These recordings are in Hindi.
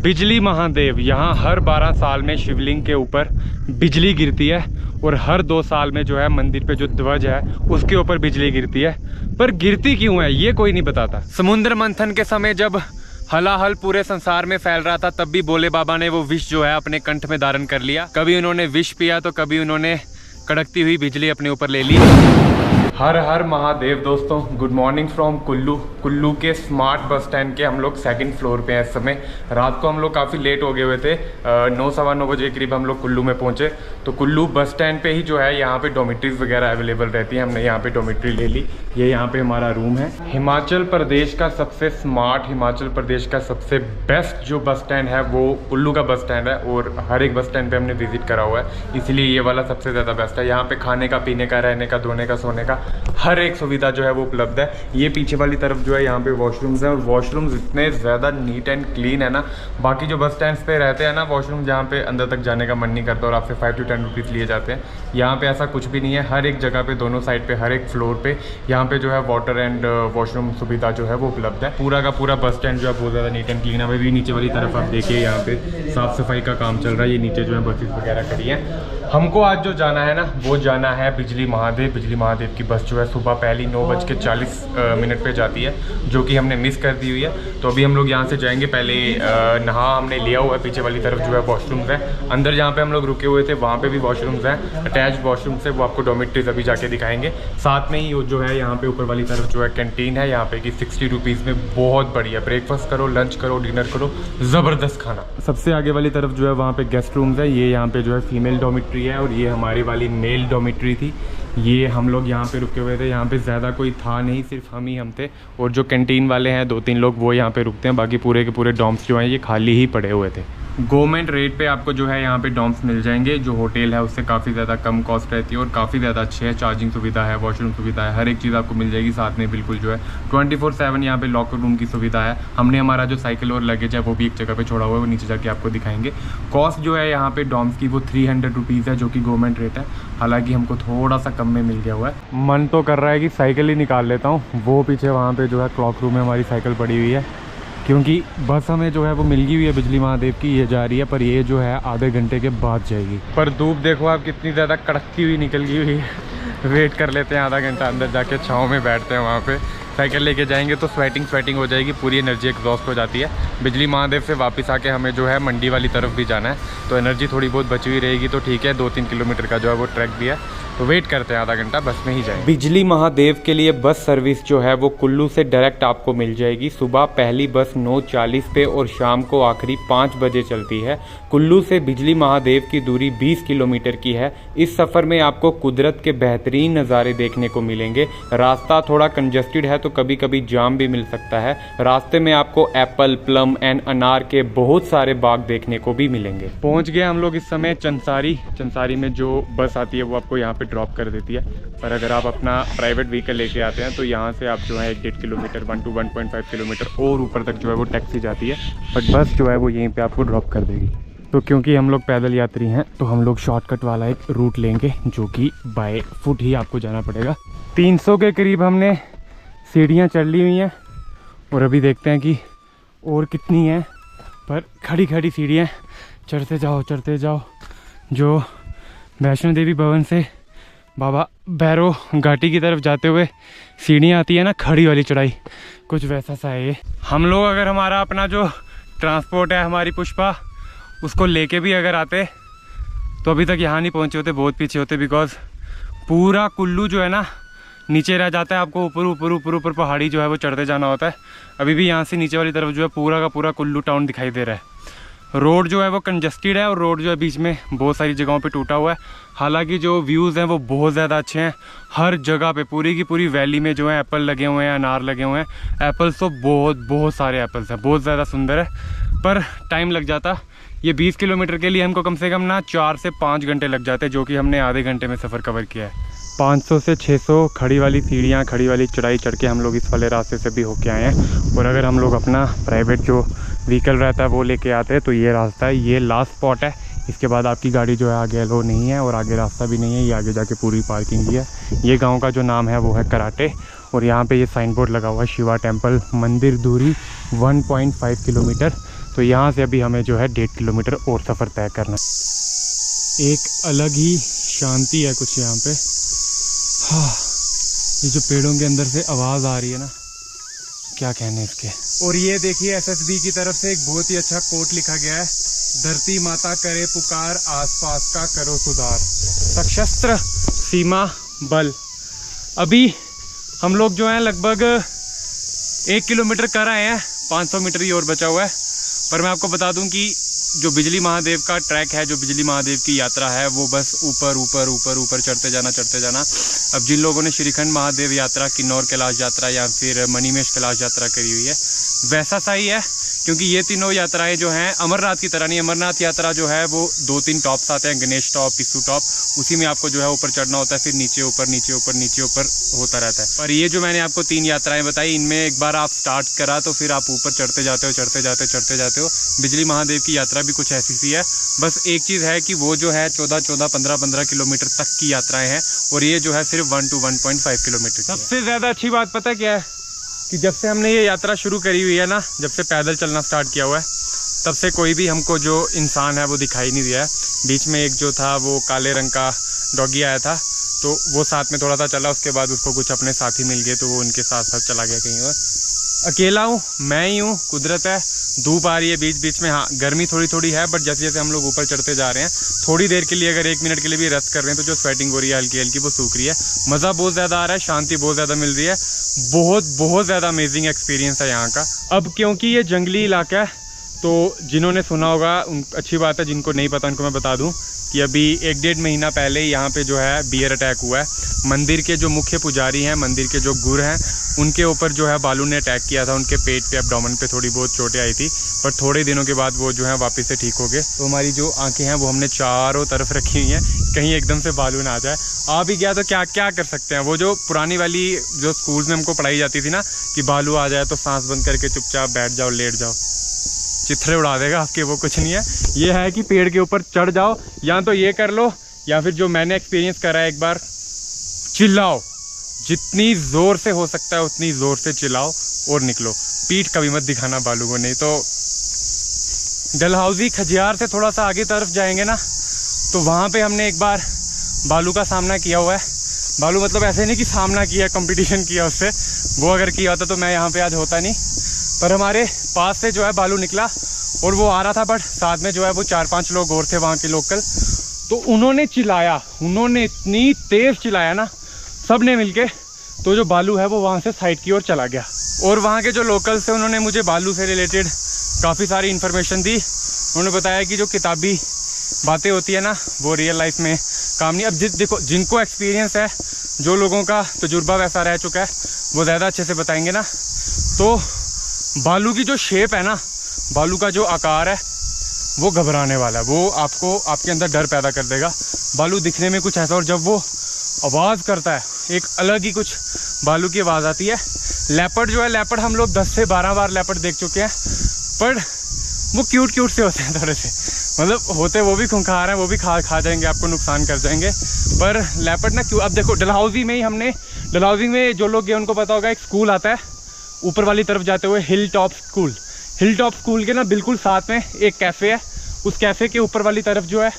बिजली महादेव, यहाँ हर 12 साल में शिवलिंग के ऊपर बिजली गिरती है और हर 2 साल में जो है मंदिर पे जो ध्वज है उसके ऊपर बिजली गिरती है। पर गिरती क्यों है ये कोई नहीं बताता। समुद्र मंथन के समय जब हलाहल पूरे संसार में फैल रहा था तब भी भोले बाबा ने वो विष जो है अपने कंठ में धारण कर लिया। कभी उन्होंने विष पिया तो कभी उन्होंने कड़कती हुई बिजली अपने ऊपर ले ली। हर हर महादेव दोस्तों, good morning from Kullu. Kullu के स्मार्ट बस स्टैंड के हम लोग 2nd फ्लोर पे हैं इस समय। रात को हम लोग काफ़ी लेट हो गए हुए थे, 9 सवा 9 बजे के करीब हम लोग कुल्लू में पहुंचे। तो कुल्लू बस स्टैंड पे ही जो है यहाँ पे डॉर्मेट्रीज वगैरह अवेलेबल रहती हैं। हमने यहाँ पे डॉर्मेट्री ले ली। ये यहाँ पे हमारा रूम है। हिमाचल प्रदेश का सबसे स्मार्ट, हिमाचल प्रदेश का सबसे बेस्ट जो बस स्टैंड है वो कुल्लू का बस स्टैंड है और हर एक बस स्टैंड पर हमने विजिट करा हुआ है, इसलिए ये वाला सबसे ज़्यादा बेस्ट है। यहाँ पे खाने का, पीने का, रहने का, धोने का, सोने का हर एक सुविधा जो है वो उपलब्ध है। ये पीछे वाली तरफ जो है यहाँ पे वॉशरूम्स हैं और वॉशरूम्स इतने ज़्यादा नीट एंड क्लीन है ना। बाकी जो बस स्टैंड्स पे रहते हैं ना वॉशरूम, जहाँ पे अंदर तक जाने का मन नहीं करता और आपसे 5 to 10 रुपीज़ लिए जाते हैं, यहाँ पे ऐसा कुछ भी नहीं है। हर एक जगह पे, दोनों साइड पे, हर एक फ्लोर पे यहाँ पे जो है वाटर एंड वॉशरूम सुविधा जो है वो उपलब्ध है। पूरा का पूरा बस स्टैंड जो है बहुत ज़्यादा नीट एंड क्लीन है। अभी नीचे वाली तरफ आप देखिए, यहाँ पे साफ़ सफाई का काम चल रहा है। ये नीचे जो है बसेस वगैरह खड़ी हैं। हमको आज जो जाना है ना वो जाना है बिजली महादेव। बिजली महादेव की बस जो है सुबह पहली 9:40 पे जाती है, जो कि हमने मिस कर दी हुई है। तो अभी हम लोग यहाँ से जाएंगे। पहले नहा हमने लिया हुआ है। पीछे वाली तरफ जो है वॉशरूम्स हैं। अंदर जहाँ पे हम लोग रुके हुए थे वहाँ पे भी वॉशरूम्स हैं, अटैच्ड वॉशरूम्स है। वो आपको डॉर्मेट्रीज अभी जाके दिखाएंगे। साथ में ही जो है यहाँ पे ऊपर वाली तरफ जो है कैंटीन है यहाँ पे कि 60 रुपीज़ में बहुत बढ़िया ब्रेकफास्ट करो, लंच करो, डिनर करो, ज़बरदस्त खाना। सबसे आगे वाली तरफ जो है वहाँ पे गेस्ट रूम्स है। ये यहाँ पे जो है फीमेल डॉर्मेट्री है और ये हमारी वाली मेल डॉर्मेट्री थी। ये हम लोग यहाँ पे रुके हुए थे। यहाँ पे ज़्यादा कोई था नहीं, सिर्फ हम थे और जो कैंटीन वाले हैं 2-3 लोग वो यहाँ पे रुकते हैं। बाकी पूरे के पूरे डॉम्स जो हैं ये खाली ही पड़े हुए थे। गवर्नमेंट रेट पे आपको जो है यहाँ पे डॉम्स मिल जाएंगे। जो होटल है उससे काफ़ी ज़्यादा कम कॉस्ट रहती है और काफ़ी ज़्यादा अच्छे है। चार्जिंग सुविधा है, वॉशरूम सुविधा है, हर एक चीज़ आपको मिल जाएगी। साथ में बिल्कुल जो है 24/7 यहाँ पे लॉकर रूम की सुविधा है। हमने हमारा जो साइकिल और लगेज है वो भी एक जगह पे छोड़ा हुआ है, वो नीचे जाके आपको दिखाएंगे। कॉस्ट जो है यहाँ पे डॉम्स की वो 300 रुपीज़ है, जो कि गवर्नमेंट रेट है। हालांकि हमको थोड़ा सा कम में मिल गया हुआ है। मन तो कर रहा है कि साइकिल ही निकाल लेता हूँ। वो पीछे वहाँ पर जो है क्लॉक रूम में हमारी साइकिल पड़ी हुई है, क्योंकि बस हमें जो है वो मिल गई हुई है बिजली महादेव की। ये जा रही है, पर ये जो है आधे घंटे के बाद जाएगी। पर धूप देखो आप कितनी ज़्यादा कड़कती हुई निकल गई हुई है। वेट कर लेते हैं आधा घंटा, अंदर जाके छाँव में बैठते हैं। वहाँ पे साइकिल लेके जाएंगे तो स्वेटिंग हो जाएगी, पूरी एनर्जी एग्जॉस्ट हो जाती है। बिजली महादेव से वापस आके हमें जो है मंडी वाली तरफ भी जाना है, तो एनर्जी थोड़ी बहुत बची हुई रहेगी। तो ठीक है, 2-3 किलोमीटर का जो है वो ट्रैक भी है, तो वेट करते हैं आधा घंटा, बस में ही जाएंगे। बिजली महादेव के लिए बस सर्विस जो है वो कुल्लू से डायरेक्ट आपको मिल जाएगी। सुबह पहली बस 9:40 पे और शाम को आखिरी 5 बजे चलती है। कुल्लू से बिजली महादेव की दूरी 20 किलोमीटर की है। इस सफ़र में आपको कुदरत के बेहतरीन नज़ारे देखने को मिलेंगे। रास्ता थोड़ा कंजस्टेड है तो कभी कभी जाम भी मिल सकता है। रास्ते में आपको एप्पल, प्लम एंड अनार के बहुत सारे बाग देखने को भी मिलेंगे। पहुंच गए हम लोग इस समय चंसारी में जो बस आती है वो आपको यहाँ पे ड्रॉप कर देती है। पर अगर आप अपना प्राइवेट व्हीकल लेके आते हैं तो यहाँ से आप जो है 1-1.5 किलोमीटर, 1 to 1.5 किलोमीटर और ऊपर तक जो है वो टैक्सी जाती है। बट बस जो है वो यहीं पे आपको ड्रॉप कर देगी। तो क्योंकि हम लोग पैदल यात्री हैं तो हम लोग शॉर्टकट वाला एक रूट लेंगे, जो कि बाय फुट ही आपको जाना पड़ेगा। 300 के करीब हमने सीढ़ियाँ चढ़ ली हुई हैं और अभी देखते हैं कि और कितनी हैं। पर खड़ी सीढ़ियाँ चढ़ते जाओ। जो वैष्णो देवी भवन से बाबा भैरव घाटी की तरफ जाते हुए सीढ़ियाँ आती है ना, खड़ी वाली चढ़ाई, कुछ वैसा सा है ये। हम लोग अगर हमारा अपना जो ट्रांसपोर्ट है, हमारी पुष्पा, उसको लेके भी अगर आते तो अभी तक यहाँ नहीं पहुँचे होते, बहुत पीछे होते। बिकॉज पूरा कुल्लू जो है ना नीचे रह जाता है। आपको ऊपर पहाड़ी जो है वो चढ़ते जाना होता है। अभी भी यहाँ से नीचे वाली तरफ जो है पूरा का पूरा कुल्लू टाउन दिखाई दे रहा है। रोड जो है वो कंजस्टेड है और रोड जो है बीच में बहुत सारी जगहों पे टूटा हुआ है। हालांकि जो व्यूज़ हैं वो बहुत ज़्यादा अच्छे हैं। हर जगह पे पूरी की पूरी वैली में जो है एप्पल लगे हुए हैं, अनार लगे हुए हैं। एप्पल्स तो बहुत सारे एप्पल्स हैं, बहुत ज़्यादा सुंदर है। पर टाइम लग जाता। ये 20 किलोमीटर के लिए हमको कम से कम ना 4 से 5 घंटे लग जाते, जो कि हमने आधे घंटे में सफ़र कवर किया है। 500 से 600 खड़ी वाली सीढ़ियाँ, खड़ी वाली चढ़ाई चढ़ के हम लोग इस वाले रास्ते से भी होके आए हैं। और अगर हम लोग अपना प्राइवेट जो व्हीकल रहता है वो लेके आते हैं तो ये रास्ता है, ये लास्ट स्पॉट है। इसके बाद आपकी गाड़ी जो है आगे अलो नहीं है और आगे रास्ता भी नहीं है। ये आगे जाके पूरी पार्किंग ही है। ये गांव का जो नाम है वो है कराटे और यहाँ पे ये साइन बोर्ड लगा हुआ है शिवा टेम्पल। मंदिर दूरी 1.5 किलोमीटर। तो यहाँ से अभी हमें जो है 1.5 किलोमीटर और सफ़र तय करना। एक अलग ही शांति है कुछ यहाँ पे। हाँ, ये जो पेड़ों के अंदर से आवाज़ आ रही है ना, क्या कहने इसके। और ये देखिए SSB की तरफ से एक बहुत ही अच्छा कोट लिखा गया है, धरती माता करे पुकार, आसपास का करो सुधार, सशस्त्र सीमा बल। अभी हम लोग जो हैं लगभग 1 किलोमीटर कर आए हैं, 500 मीटर ही और बचा हुआ है। पर मैं आपको बता दूं कि जो बिजली महादेव का ट्रैक है, जो बिजली महादेव की यात्रा है, वो बस ऊपर ऊपर ऊपर ऊपर चढ़ते जाना। अब जिन लोगों ने श्रीखंड महादेव यात्रा, किन्नौर कैलाश यात्रा या फिर मणिमेश कैलाश यात्रा करी हुई है, वैसा सा ही है। क्योंकि ये तीनों यात्राएं जो हैं अमरनाथ की तरह नहीं। अमरनाथ यात्रा जो है वो 2-3 टॉप्स आते हैं, गणेश टॉप, पिस्सू टॉप, उसी में आपको जो है ऊपर चढ़ना होता है, फिर नीचे ऊपर नीचे ऊपर नीचे ऊपर होता रहता है। पर ये जो मैंने आपको 3 यात्राएं बताई, इनमें एक बार आप स्टार्ट करा तो फिर आप ऊपर चढ़ते जाते हो। बिजली महादेव की यात्रा भी कुछ ऐसी सी है। बस एक चीज़ है कि वो जो है 14, 15 किलोमीटर तक की यात्राएं हैं, और ये जो है सिर्फ 1 to 1.5 किलोमीटर। सबसे ज़्यादा अच्छी बात पता है क्या है, कि जब से हमने ये यात्रा शुरू करी हुई है ना, जब से पैदल चलना स्टार्ट किया हुआ है, तब से कोई भी हमको जो इंसान है वो दिखाई नहीं दिया है। बीच में एक जो था वो काले रंग का डॉगी आया था, तो वो साथ में थोड़ा सा चला, उसके बाद उसको कुछ अपने साथी मिल गए तो वो उनके साथ साथ चला गया कहीं और। अकेला हूँ, मैं ही हूँ, कुदरत है। धूप आ रही है बीच बीच में, हाँ गर्मी थोड़ी थोड़ी है, बट जैसे जैसे हम लोग ऊपर चढ़ते जा रहे हैं, थोड़ी देर के लिए अगर 1 मिनट के लिए भी रेस्ट कर रहे हैं तो जो स्वेटिंग हो रही है हल्की हल्की वो सूख रही है। मज़ा बहुत ज़्यादा आ रहा है, शांति बहुत ज़्यादा मिल रही है, बहुत ज़्यादा अमेजिंग एक्सपीरियंस है यहाँ का। अब क्योंकि ये जंगली इलाका है, तो जिन्होंने सुना होगा अच्छी बात है, जिनको नहीं पता उनको मैं बता दूँ कि अभी 1-1.5 महीना पहले यहाँ पे जो है बियर अटैक हुआ है। मंदिर के जो मुख्य पुजारी हैं, मंदिर के जो गुरु हैं, उनके ऊपर जो है भालू ने अटैक किया था। उनके पेट पे, एब्डोमेन पे थोड़ी बहुत चोटें आई थी, पर थोड़े दिनों के बाद वो जो है वापस से ठीक हो गए। तो हमारी जो आंखें हैं वो हमने चारों तरफ रखी हुई हैं, कहीं एकदम से भालू ना आ जाए। आ भी गया तो क्या क्या कर सकते हैं। वो जो पुरानी वाली जो स्कूल में हमको पढ़ाई जाती थी ना, कि भालू आ जाए तो सांस बंद करके चुपचाप बैठ जाओ, लेट जाओ, चित्रे उड़ा देगा आपके, वो कुछ नहीं है। ये है कि पेड़ के ऊपर चढ़ जाओ, या तो ये कर लो, या फिर जो मैंने एक्सपीरियंस करा है, एक बार चिल्लाओ, जितनी ज़ोर से हो सकता है उतनी ज़ोर से चिल्लाओ और निकलो। पीठ कभी मत दिखाना भालू को, नहीं तो डलहौजी खजियार से थोड़ा सा आगे तरफ जाएंगे ना, तो वहाँ पे हमने एक बार भालू का सामना किया हुआ है। भालू मतलब ऐसे नहीं कि सामना किया, कंपटीशन किया उससे, वो अगर किया होता तो मैं यहाँ पे आज होता नहीं। पर हमारे पास से जो है भालू निकला और वो आ रहा था, बट साथ में जो है वो 4-5 लोग और थे वहाँ के लोकल, तो उन्होंने चिल्लाया, उन्होंने इतनी तेज़ चिल्लाया ना सब ने मिलके, तो जो भालू है वो वहाँ से साइड की ओर चला गया। और वहाँ के जो लोकल्स थे उन्होंने मुझे भालू से रिलेटेड काफ़ी सारी इन्फॉर्मेशन दी। उन्होंने बताया कि जो किताबी बातें होती है ना, वो रियल लाइफ में काम नहीं। अब देखो, जिनको एक्सपीरियंस है, जो लोगों का तजुर्बा वैसा रह चुका है, वो ज़्यादा अच्छे से बताएंगे ना। तो भालू की जो शेप है ना, भालू का जो आकार है, वो घबराने वाला है, वो आपको आपके अंदर डर पैदा कर देगा। भालू दिखने में कुछ ऐसा, और जब वो आवाज़ करता है, एक अलग ही कुछ भालू की आवाज़ आती है। लेपर्ड जो है, लेपर्ड हम लोग 10 से 12 बार लेपर्ड देख चुके हैं, पर वो क्यूट से होते हैं थोड़े से, मतलब होते वो भी खूंखार हैं, वो भी खा जाएंगे, आपको नुकसान कर जाएंगे। पर लेपर्ड ना क्यों, अब देखो डलहौजी में ही हमने, डलहौजी में जो लोग गए उनको पता होगा, एक स्कूल आता है ऊपर वाली तरफ जाते हुए, hill top school. Hill top school के ना बिल्कुल साथ में एक कैफ़े है, उस कैफ़े के ऊपर वाली तरफ जो है,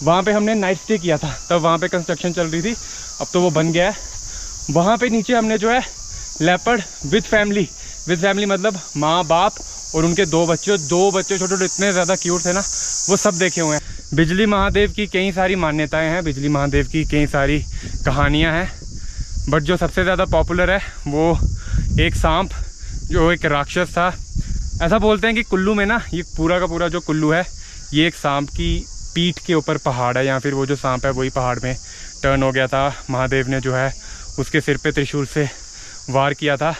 वहाँ पे हमने नाइट स्टे किया था। तब वहाँ पे कंस्ट्रक्शन चल रही थी, अब तो वो बन गया है। वहाँ पे नीचे हमने जो है लेपर्ड विद फैमिली मतलब माँ बाप और उनके 2 बच्चे छोटे छोटे, इतने ज़्यादा क्यूट थे ना, वो सब देखे हुए हैं। बिजली महादेव की कई सारी मान्यताएं हैं, बिजली महादेव की कई सारी कहानियाँ हैं, बट जो सबसे ज़्यादा पॉपुलर है वो एक सांप, जो एक राक्षस था। ऐसा बोलते हैं कि कुल्लू में ना, ये पूरा का पूरा जो कुल्लू है, ये एक सांप की पीठ के ऊपर पहाड़ है, या फिर वो जो सांप है वही पहाड़ में टर्न हो गया था। महादेव ने जो है उसके सिर पे त्रिशूल से वार किया था,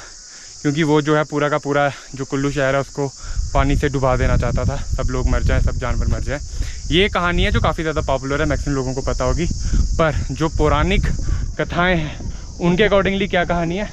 क्योंकि वो जो है पूरा का पूरा जो कुल्लू शहर है उसको पानी से डुबा देना चाहता था, सब लोग मर जाएं, सब जानवर मर जाएं। ये कहानी है जो काफ़ी ज़्यादा पॉपुलर है, मैक्सिमम लोगों को पता होगी। पर जो पौराणिक कथाएं हैं उनके अकॉर्डिंगली क्या कहानी है,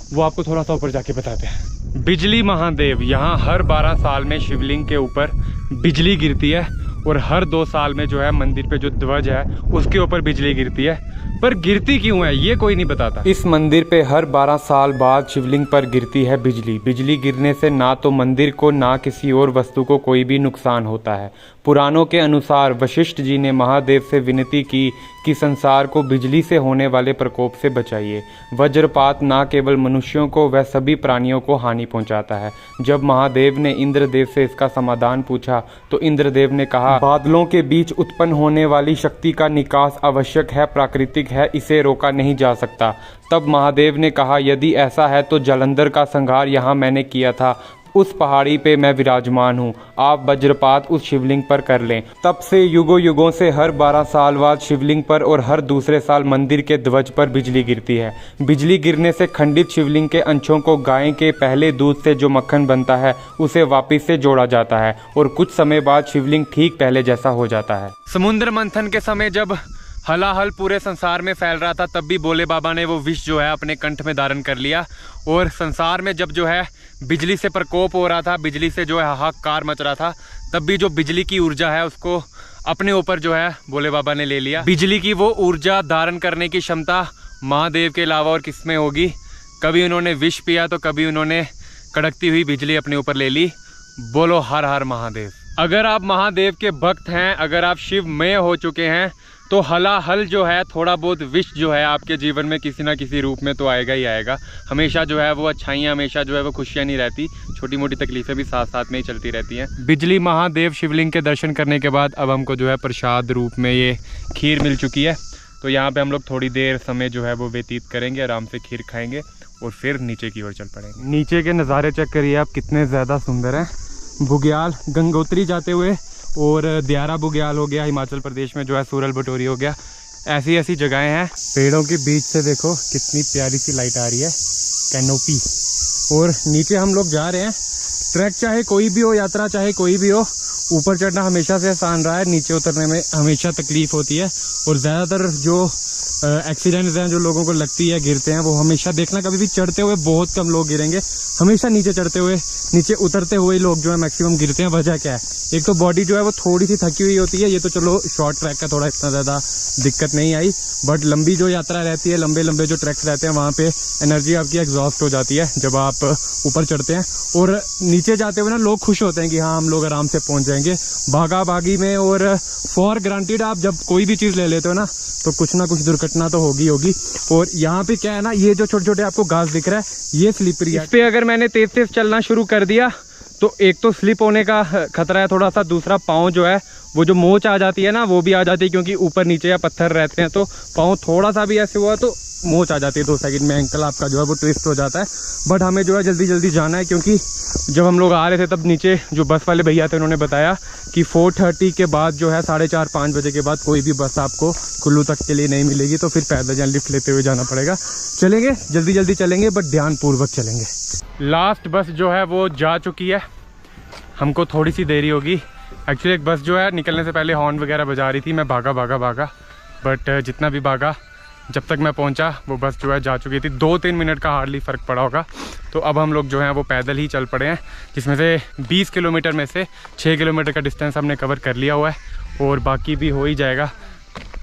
वो आपको थोड़ा सा ऊपर जाके बताते हैं। बिजली महादेव, यहाँ हर 12 साल में शिवलिंग के ऊपर बिजली गिरती है, और हर 2 साल में जो है मंदिर पे जो ध्वज है उसके ऊपर बिजली गिरती है। पर गिरती क्यों है ये कोई नहीं बताता। इस मंदिर पे हर 12 साल बाद शिवलिंग पर गिरती है बिजली। बिजली गिरने से ना तो मंदिर को ना किसी और वस्तु को कोई भी नुकसान होता है। पुराणों के अनुसार वशिष्ठ जी ने महादेव से विनती की कि संसार को बिजली से होने वाले प्रकोप से बचाइए। वज्रपात ना केवल मनुष्यों को वह सभी प्राणियों को हानि पहुंचाता है। जब महादेव ने इंद्रदेव से इसका समाधान पूछा तो इंद्रदेव ने कहा, बादलों के बीच उत्पन्न होने वाली शक्ति का निकास आवश्यक है, प्राकृतिक है, इसे रोका नहीं जा सकता। तब महादेव ने कहा, यदि ऐसा है तो जालंधर का संहार यहाँ मैंने किया था, उस पहाड़ी पे मैं विराजमान हूँ, आप वज्रपात उस शिवलिंग पर कर लें। तब से युगों युगों से हर 12 साल बाद शिवलिंग पर और हर दूसरे साल मंदिर के ध्वज पर बिजली गिरती है। बिजली गिरने से खंडित शिवलिंग के अंशों को गाय के पहले दूध से जो मक्खन बनता है उसे वापिस से जोड़ा जाता है और कुछ समय बाद शिवलिंग ठीक पहले जैसा हो जाता है। समुद्र मंथन के समय जब हलाहल पूरे संसार में फैल रहा था तब भी भोले बाबा ने वो विष जो है अपने कंठ में धारण कर लिया। और संसार में जब जो है बिजली से प्रकोप हो रहा था, बिजली से जो है हाहाकार मच रहा था, तब भी जो बिजली की ऊर्जा है उसको अपने ऊपर जो है भोले बाबा ने ले लिया। बिजली की वो ऊर्जा धारण करने की क्षमता महादेव के अलावा और किसमें होगी। कभी उन्होंने विष पिया तो कभी उन्होंने कड़कती हुई बिजली अपने ऊपर ले ली। बोलो हर हर महादेव। अगर आप महादेव के भक्त हैं, अगर आप शिवमय हो चुके हैं तो हलाहल जो है थोड़ा बहुत विष जो है आपके जीवन में किसी ना किसी रूप में तो आएगा ही आएगा। हमेशा जो है वो अच्छाइयाँ, हमेशा जो है वो खुशियाँ नहीं रहती, छोटी मोटी तकलीफें भी साथ साथ में ही चलती रहती हैं। बिजली महादेव शिवलिंग के दर्शन करने के बाद अब हमको जो है प्रसाद रूप में ये खीर मिल चुकी है। तो यहाँ पे हम लोग थोड़ी देर समय जो है वो व्यतीत करेंगे, आराम से खीर खाएंगे और फिर नीचे की ओर चल पड़ेंगे। नीचे के नज़ारे चेक करिए आप, कितने ज़्यादा सुंदर हैं। बुग्याल गंगोत्री जाते हुए और दियारा बुग्याल हो गया, हिमाचल प्रदेश में जो है सूरल भटोरी हो गया, ऐसी ऐसी जगहें हैं। पेड़ों के बीच से देखो कितनी प्यारी सी लाइट आ रही है, कैनोपी। और नीचे हम लोग जा रहे हैं। ट्रैक चाहे कोई भी हो, यात्रा चाहे कोई भी हो, ऊपर चढ़ना हमेशा से आसान रहा है, नीचे उतरने में हमेशा तकलीफ होती है। और ज़्यादातर जो एक्सीडेंट्स हैं जो लोगों को लगती है, गिरते हैं, वो हमेशा देखना कभी भी चढ़ते हुए बहुत कम लोग गिरेंगे, हमेशा नीचे चढ़ते हुए, नीचे उतरते हुए लोग जो है मैक्सिमम गिरते हैं। वजह क्या है? एक तो बॉडी जो है वो थोड़ी सी थकी हुई होती है। ये तो चलो शॉर्ट ट्रैक का थोड़ा इतना ज़्यादा दिक्कत नहीं आई, बट लंबी जो यात्रा रहती है, लंबे लंबे जो ट्रैक्स रहते हैं, वहाँ पे एनर्जी आपकी एग्जॉस्ट हो जाती है जब आप ऊपर चढ़ते हैं। और नीचे जाते हुए ना लोग खुश होते हैं कि हाँ हम लोग आराम से पहुँच जाएंगे भागा भागी में। और फॉर ग्रांटेड आप जब कोई भी चीज़ ले लेते हो ना तो कुछ ना कुछ दुर्घटना तो होगी होगी। और यहाँ पे क्या है ना, ये जो छोटे छोटे आपको घास दिख रहा है ये स्लिपरी है। इस पे अगर मैंने तेज तेज चलना शुरू कर दिया तो एक तो स्लिप होने का खतरा है थोड़ा सा, दूसरा पाँव जो है वो जो मोच आ जाती है ना वो भी आ जाती है, क्योंकि ऊपर नीचे या पत्थर रहते हैं तो पाँव थोड़ा सा भी ऐसे हुआ तो मोच आ जाती है, 2 सेकंड में एंकल आपका जो है वो ट्विस्ट हो जाता है। बट हमें जो है जल्दी जल्दी जाना है, क्योंकि जब हम लोग आ रहे थे तब नीचे जो बस वाले भैया थे उन्होंने बताया कि 4:30 के बाद जो है 4:30-5 बजे के बाद कोई भी बस आपको कुल्लू तक के लिए नहीं मिलेगी, तो फिर पैदल या लिफ्ट लेते हुए जाना पड़ेगा। चलेंगे जल्दी जल्दी चलेंगे, बट ध्यानपूर्वक चलेंगे। लास्ट बस जो है वो जा चुकी है, हमको थोड़ी सी देरी होगी। एक्चुअली एक बस जो है निकलने से पहले हॉर्न वगैरह बजा रही थी, मैं भागा बट जितना भी भागा जब तक मैं पहुंचा वो बस जो है जा चुकी थी। 2-3 मिनट का हार्डली फ़र्क पड़ा होगा। तो अब हम लोग जो हैं वो पैदल ही चल पड़े हैं, जिसमें से 20 किलोमीटर में से 6 किलोमीटर का डिस्टेंस हमने कवर कर लिया हुआ है और बाकी भी हो ही जाएगा।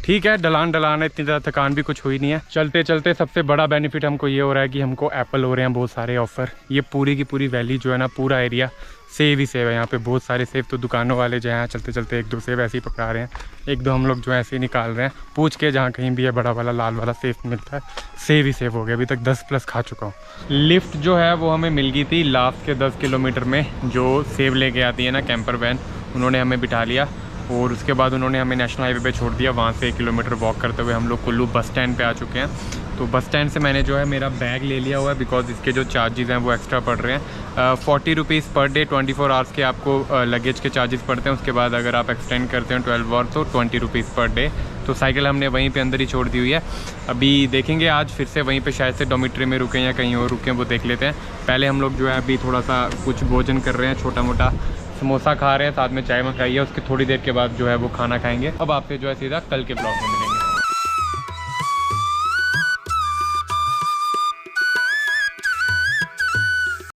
ठीक है, ढलान है, इतनी ज़्यादा थकान भी कुछ हुई नहीं है। चलते चलते सबसे बड़ा बेनिफिट हमको ये हो रहा है कि हमको एप्पल हो रहे हैं बहुत सारे ऑफ़र। ये पूरी की पूरी वैली जो है ना, पूरा एरिया सेब ही सेब है। यहाँ पे बहुत सारे सेब, तो दुकानों वाले जो हैं चलते चलते 1-2 सेब ऐसे ही पकड़ा रहे हैं, 1-2 हम लोग जो है ऐसे ही निकाल रहे हैं पूछ के, जहाँ कहीं भी है बड़ा वाला लाल वाला सेब मिलता है। सेब ही सेब हो गया, अभी तक 10+ खा चुका हूँ। लिफ्ट जो है वो हमें मिल गई थी लास्ट के 10 किलोमीटर में, जो सेब लेके आती है ना कैंपर वैन, उन्होंने हमें बिठा लिया और उसके बाद उन्होंने हमें नेशनल हाईवे पे छोड़ दिया। वहाँ से 1 किलोमीटर वॉक करते हुए हम लोग कुल्लू बस स्टैंड पे आ चुके हैं। तो बस स्टैंड से मैंने जो है मेरा बैग ले लिया हुआ है, बिकॉज इसके जो चार्जेस हैं वो एक्स्ट्रा पड़ रहे हैं। 40 रुपीज़ पर डे, 24 आवर्स के आपको लगेज के चार्जेस पड़ते हैं। उसके बाद अगर आप एक्सटेंड करते हैं 12 आवर तो 20 रुपीज़ पर डे। तो साइकिल हमने वहीं पे अंदर ही छोड़ दी हुई है। अभी देखेंगे आज फिर से वहीं पे शायद से डॉर्मिटरी में रुकें या कहीं और रुकें, वो देख लेते हैं। पहले हम लोग जो है अभी थोड़ा सा कुछ भोजन कर रहे हैं, छोटा मोटा समोसा खा रहे हैं, साथ में चाय मंगाई है। उसके थोड़ी देर के बाद जो है वो खाना खाएंगे। अब आपसे जो है सीधा कल के ब्लॉग में मिलेंगे।